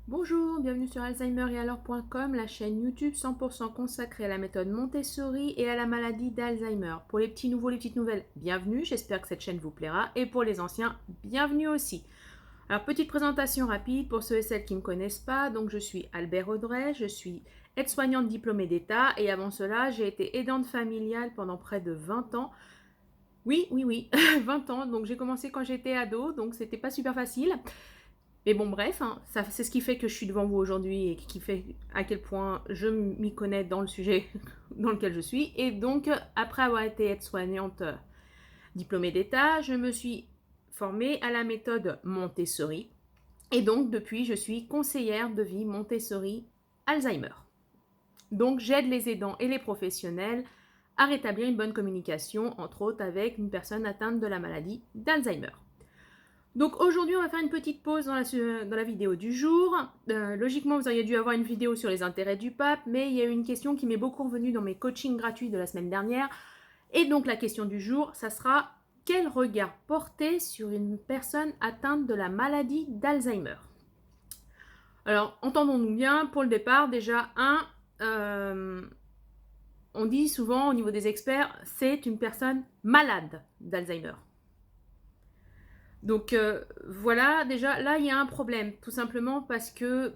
Bonjour, bienvenue sur Alzheimer et alors.com, la chaîne YouTube 100% consacrée à la méthode Montessori et à la maladie d'Alzheimer. Pour les petits nouveaux, les petites nouvelles, bienvenue, j'espère que cette chaîne vous plaira. Et pour les anciens, bienvenue aussi. Alors, petite présentation rapide pour ceux et celles qui ne me connaissent pas. Donc, je suis Albert Audrey, je suis aide-soignante diplômée d'État et avant cela, j'ai été aidante familiale pendant près de 20 ans. Oui, 20 ans. Donc, j'ai commencé quand j'étais ado, donc c'était pas super facile. Mais bon, bref, hein, c'est ce qui fait que je suis devant vous aujourd'hui et qui fait à quel point je m'y connais dans le sujet dans lequel je suis. Et donc, après avoir été aide-soignante diplômée d'État, je me suis formée à la méthode Montessori. Et donc, depuis, je suis conseillère de vie Montessori Alzheimer. Donc, j'aide les aidants et les professionnels à rétablir une bonne communication, entre autres avec une personne atteinte de la maladie d'Alzheimer. Donc aujourd'hui, on va faire une petite pause dans la vidéo du jour. Logiquement, vous auriez dû avoir une vidéo sur les intérêts du pape, mais il y a eu une question qui m'est beaucoup revenue dans mes coachings gratuits de la semaine dernière. Et donc la question du jour, ça sera quel regard porter sur une personne atteinte de la maladie d'Alzheimer? Alors, entendons-nous bien, pour le départ, déjà, on dit souvent au niveau des experts, c'est une personne malade d'Alzheimer. Donc voilà, déjà là il y a un problème, tout simplement parce que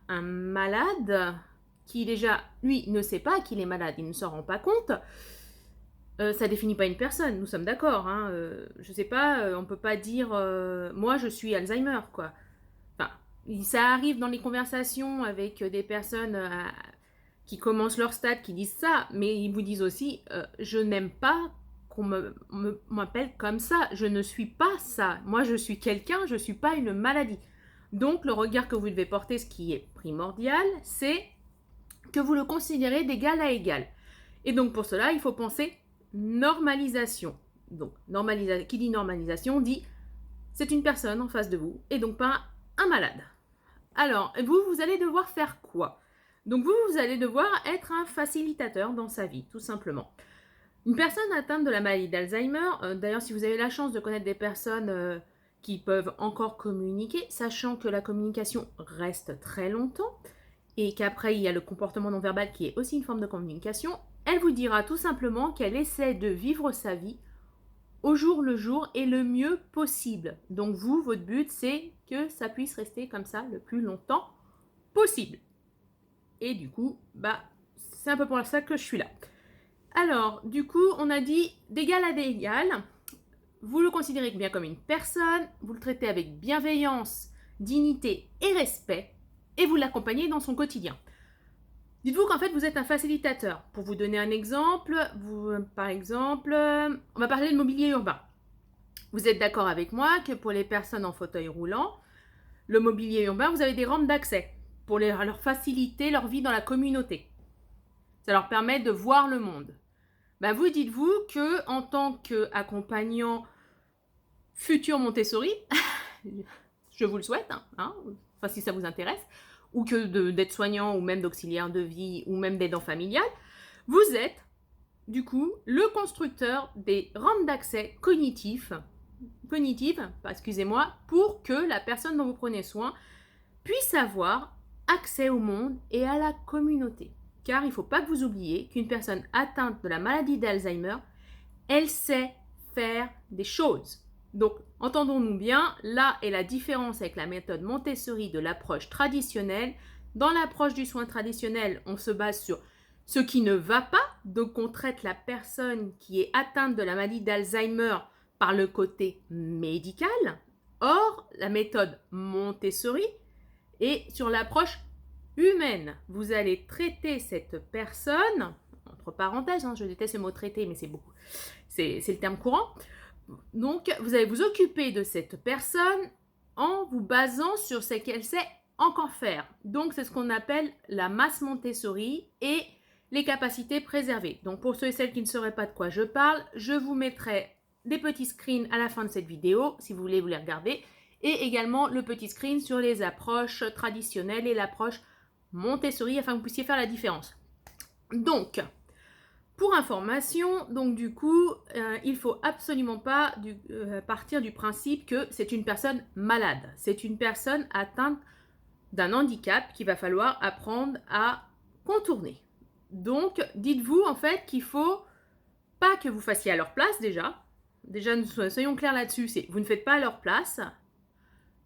un malade qui déjà lui ne sait pas qu'il est malade, il ne s'en rend pas compte, ça définit pas une personne, nous sommes d'accord. Hein, je sais pas, on peut pas dire moi je suis Alzheimer quoi. Enfin, ça arrive dans les conversations avec des personnes qui commencent leur stade, qui disent ça, mais ils vous disent aussi je n'aime pas qu'on m'appelle comme ça, je ne suis pas ça, moi je suis quelqu'un, je ne suis pas une maladie. Donc le regard que vous devez porter, ce qui est primordial, c'est que vous le considérez d'égal à égal. Et donc pour cela, il faut penser normalisation. Donc qui dit normalisation dit c'est une personne en face de vous et donc pas un malade. Alors, vous allez devoir faire quoi? Donc vous allez devoir être un facilitateur dans sa vie, tout simplement. Une personne atteinte de la maladie d'Alzheimer, d'ailleurs si vous avez la chance de connaître des personnes qui peuvent encore communiquer, sachant que la communication reste très longtemps, et qu'après il y a le comportement non verbal qui est aussi une forme de communication, elle vous dira tout simplement qu'elle essaie de vivre sa vie au jour le jour et le mieux possible. Donc vous, votre but, c'est que ça puisse rester comme ça le plus longtemps possible. Et du coup, c'est un peu pour ça que je suis là. Alors, du coup, on a dit d'égal à d'égal. Vous le considérez bien comme une personne, vous le traitez avec bienveillance, dignité et respect, et vous l'accompagnez dans son quotidien. Dites-vous qu'en fait, vous êtes un facilitateur. Pour vous donner un exemple, par exemple, on va parler de mobilier urbain. Vous êtes d'accord avec moi que pour les personnes en fauteuil roulant, le mobilier urbain, vous avez des rampes d'accès pour leur faciliter leur vie dans la communauté. Ça leur permet de voir le monde. Vous dites-vous que en tant qu'accompagnant futur Montessori, je vous le souhaite, enfin si ça vous intéresse, ou que d'aide-soignant ou même d'auxiliaire de vie ou même d'aidant familial, vous êtes du coup le constructeur des rampes d'accès cognitives, excusez-moi, pour que la personne dont vous prenez soin puisse avoir accès au monde et à la communauté. Car il ne faut pas que vous oubliez qu'une personne atteinte de la maladie d'Alzheimer, elle sait faire des choses. Donc, entendons-nous bien, là est la différence avec la méthode Montessori de l'approche traditionnelle. Dans l'approche du soin traditionnel, on se base sur ce qui ne va pas, donc on traite la personne qui est atteinte de la maladie d'Alzheimer par le côté médical. Or, la méthode Montessori est sur l'approche humaine. Vous allez traiter cette personne, entre parenthèses, je déteste ce mot traiter, mais c'est le terme courant. Donc, vous allez vous occuper de cette personne en vous basant sur ce qu'elle sait encore faire. Donc, c'est ce qu'on appelle la masse Montessori et les capacités préservées. Donc, pour ceux et celles qui ne sauraient pas de quoi je parle, je vous mettrai des petits screens à la fin de cette vidéo, si vous voulez vous les regarder, et également le petit screen sur les approches traditionnelles et l'approche Montessori, afin que vous puissiez faire la différence. Donc, pour information, donc du coup, il ne faut absolument pas partir du principe que c'est une personne malade. C'est une personne atteinte d'un handicap qu'il va falloir apprendre à contourner. Donc, dites-vous en fait qu'il faut pas que vous fassiez à leur place déjà. Déjà, soyons clairs là-dessus, c'est vous ne faites pas à leur place.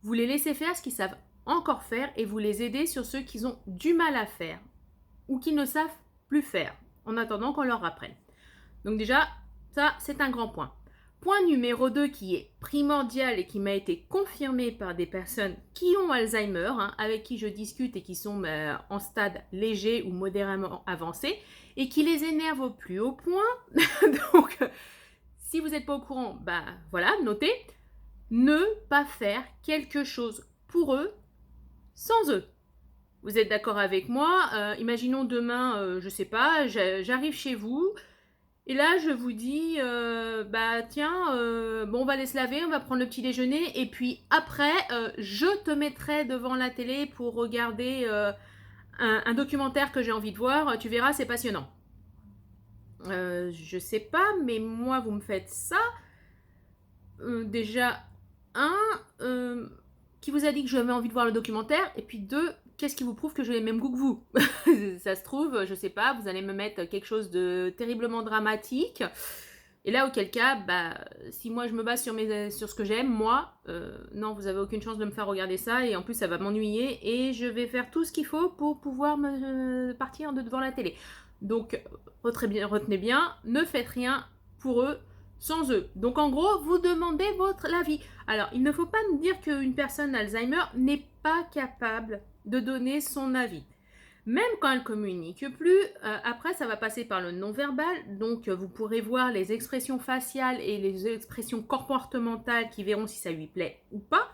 Vous les laissez faire ce qu'ils savent encore faire et vous les aidez sur ceux qui ont du mal à faire ou qui ne savent plus faire en attendant qu'on leur apprenne. Donc déjà, ça, c'est un grand point. Point numéro 2 qui est primordial et qui m'a été confirmé par des personnes qui ont Alzheimer, avec qui je discute et qui sont en stade léger ou modérément avancé et qui les énerve au plus haut point. Donc, si vous n'êtes pas au courant, voilà, notez. Ne pas faire quelque chose pour eux sans eux. Vous êtes d'accord avec moi? Imaginons demain, je sais pas, j'arrive chez vous et là je vous dis, tiens, bon, on va aller se laver, on va prendre le petit déjeuner et puis après, je te mettrai devant la télé pour regarder un documentaire que j'ai envie de voir. Tu verras, c'est passionnant. Je sais pas, mais moi vous me faites ça. Déjà, qui vous a dit que j'avais envie de voir le documentaire? Et puis 2, qu'est-ce qui vous prouve que j'ai les mêmes goûts que vous? Ça se trouve, je sais pas, vous allez me mettre quelque chose de terriblement dramatique. Et là, auquel cas, si moi je me base sur ce que j'aime, moi, non, vous avez aucune chance de me faire regarder ça. Et en plus, ça va m'ennuyer. Et je vais faire tout ce qu'il faut pour pouvoir me partir de devant la télé. Donc, retenez bien, ne faites rien pour eux sans eux. Donc en gros, vous demandez l'avis. Alors, il ne faut pas me dire qu'une personne Alzheimer n'est pas capable de donner son avis. Même quand elle communique plus, après ça va passer par le non-verbal, donc vous pourrez voir les expressions faciales et les expressions comportementales qui verront si ça lui plaît ou pas.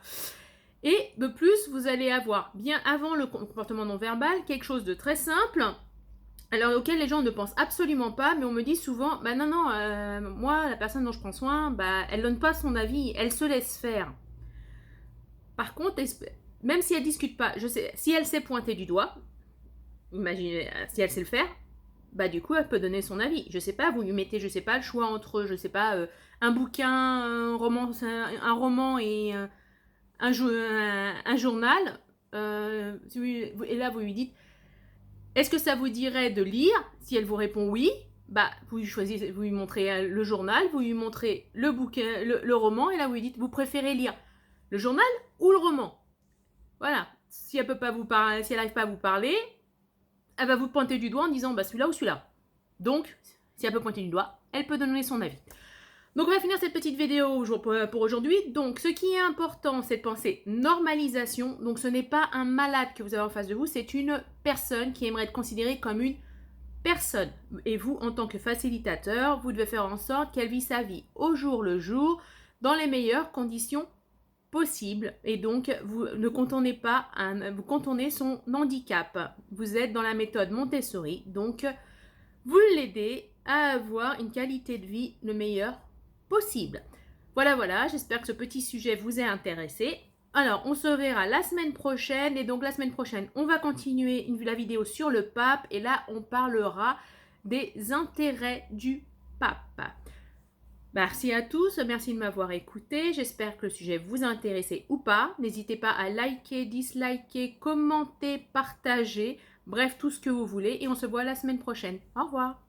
Et de plus, vous allez avoir, bien avant le comportement non-verbal, quelque chose de très simple, alors auquel les gens ne pensent absolument pas, mais on me dit souvent, moi, la personne dont je prends soin, elle donne pas son avis, elle se laisse faire. Par contre, même si elle discute pas, si elle sait pointer du doigt, imaginez, si elle sait le faire, du coup, elle peut donner son avis. Je sais pas, vous lui mettez, je sais pas, le choix entre, je sais pas, un bouquin, un roman et un journal, et là vous lui dites, est-ce que ça vous dirait de lire? Si elle vous répond oui, vous lui montrez le journal, vous lui montrez le bouquin, le roman, et là vous lui dites, vous préférez lire le journal ou le roman? Voilà. Si elle peut pas vous parler, si elle n'arrive pas à vous parler, elle va vous pointer du doigt en disant celui-là ou celui-là. Donc, si elle peut pointer du doigt, elle peut donner son avis. Donc on va finir cette petite vidéo pour aujourd'hui. Donc ce qui est important, c'est de penser normalisation. Donc ce n'est pas un malade que vous avez en face de vous, c'est une personne qui aimerait être considérée comme une personne. Et vous, en tant que facilitateur, vous devez faire en sorte qu'elle vit sa vie au jour le jour, dans les meilleures conditions possibles. Et donc vous ne contournez pas, vous contournez son handicap. Vous êtes dans la méthode Montessori, donc vous l'aidez à avoir une qualité de vie le meilleur possible. Voilà, j'espère que ce petit sujet vous a intéressé. Alors, on se verra la semaine prochaine. Et donc, la semaine prochaine, on va continuer la vidéo sur le pape. Et là, on parlera des intérêts du pape. Merci à tous, merci de m'avoir écouté. J'espère que le sujet vous a intéressé ou pas. N'hésitez pas à liker, disliker, commenter, partager. Bref, tout ce que vous voulez. Et on se voit la semaine prochaine. Au revoir.